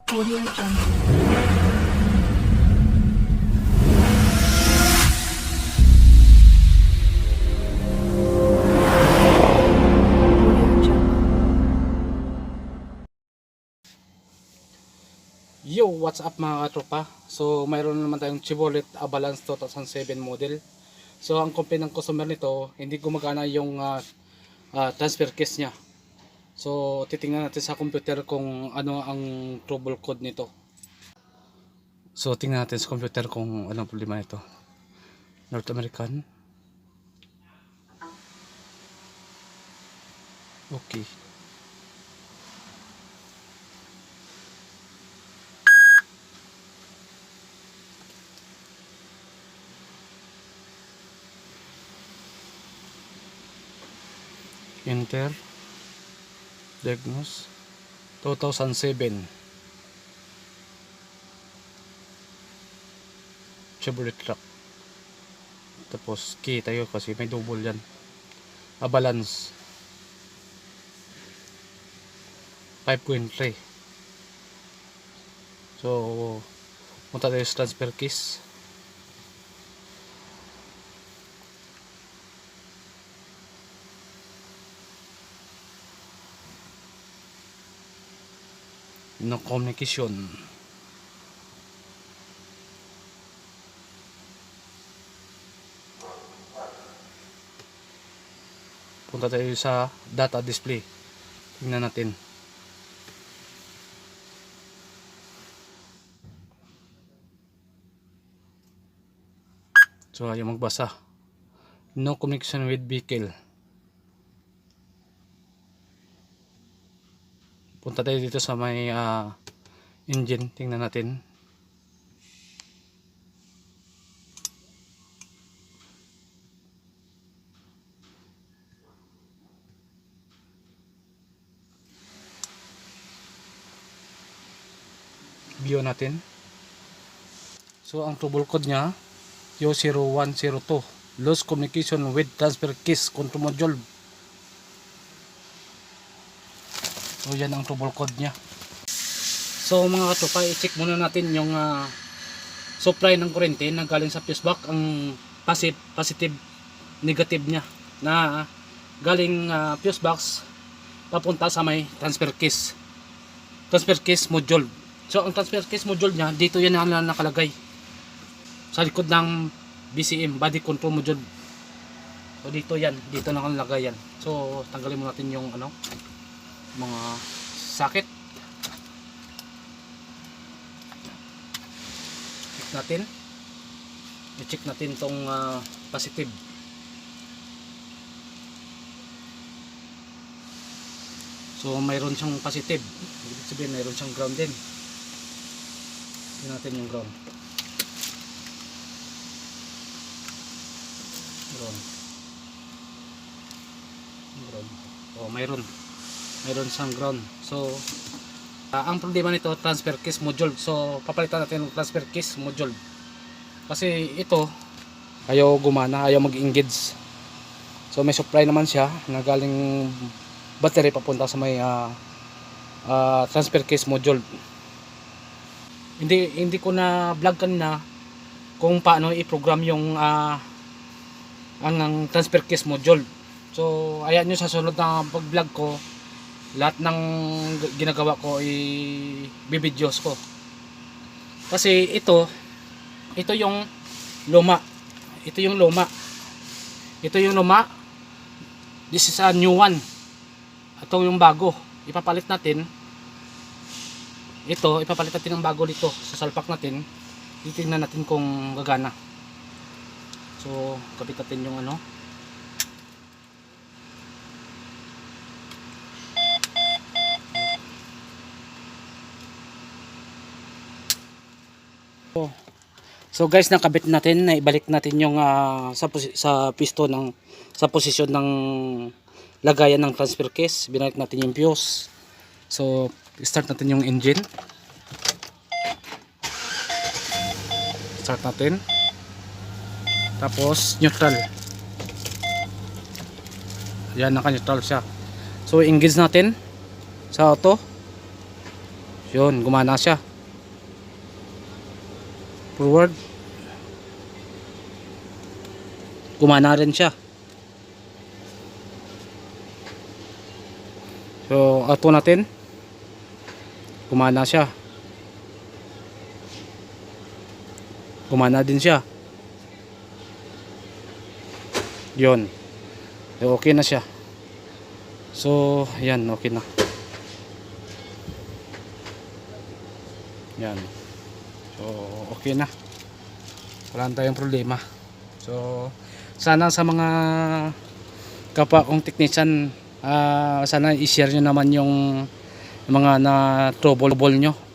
Audio Jungle. Audio Jungle. Yo, what's up mga katropa? So, mayroon naman tayong Chevrolet Avalanche 2007 model. So, ang complaint ng customer nito, hindi gumagana yung transfer case niya. So, titingnan natin sa computer kung ano ang trouble code nito. So, tingnan natin sa computer kung ano ang problema nito. North American. Okay. Enter. Diagnose. 2007. Chevrolet truck. Tapos key tayo kasi may double yan. Avalanche 5.3. So punta tayo sa transfer case. No communication. Punta tayo sa data display. Tingnan natin. So ayaw magbasa. No communication with vehicle. Punta tayo dito sa may engine. Tingnan natin. View natin. So ang trouble code niya U0102, lost communication with transfer case control module. So yan ang trouble code niya. So mga katropa, i-check muna natin yung supply ng kuryente na galing sa fuse box, ang positive negative niya na galing fuse box papunta sa may transfer case module. So ang transfer case module niya, dito yan na nakalagay sa likod ng BCM, body control module. So dito yan, dito nakalagay yan. So tanggalin mo natin yung mga socket. Check natin. I-check natin tong positive. So mayroon siyang positive. Ibig sabihin mayroon siyang ground din. Tingnan natin yung ground. Ground. Oh, mayroon siyang ground. So ang problema nito, transfer case module. So papalitan natin yung transfer case module kasi ito ayaw gumana, ayaw mag-engage. So may supply naman siya na galing battery papunta sa may transfer case module. Hindi ko na vlog kanina kung paano i-program yung ang transfer case module. So ayan nyo, sa sunod na pag-vlog ko, lahat ng ginagawa ko i-videos ko. Kasi ito yung luma. Ito yung luma. This is a new one. Ito yung bago. Ipapalit natin. Ipapalit natin ng bago dito sa salpak natin. Titingnan natin kung gagana. So kapit natin yung So guys, nakabit natin, na ibalik natin yung sa piston sa posisyon ng lagayan ng transfer case. Binalik natin yung fuse. So start natin yung engine. Start natin. Tapos neutral. Yan, naka-neutral siya. So engage natin sa auto. Yun, gumana siya. Forward. Gumana rin siya. So, auto natin. Gumana siya. Gumana din siya. Yun. So, okay na siya. So, yan, okay na. Yan. So, okay na. Wala na tayong problema. So, sana sa mga kapwa kong technician, sana i-share nyo naman yung mga na trouble nyo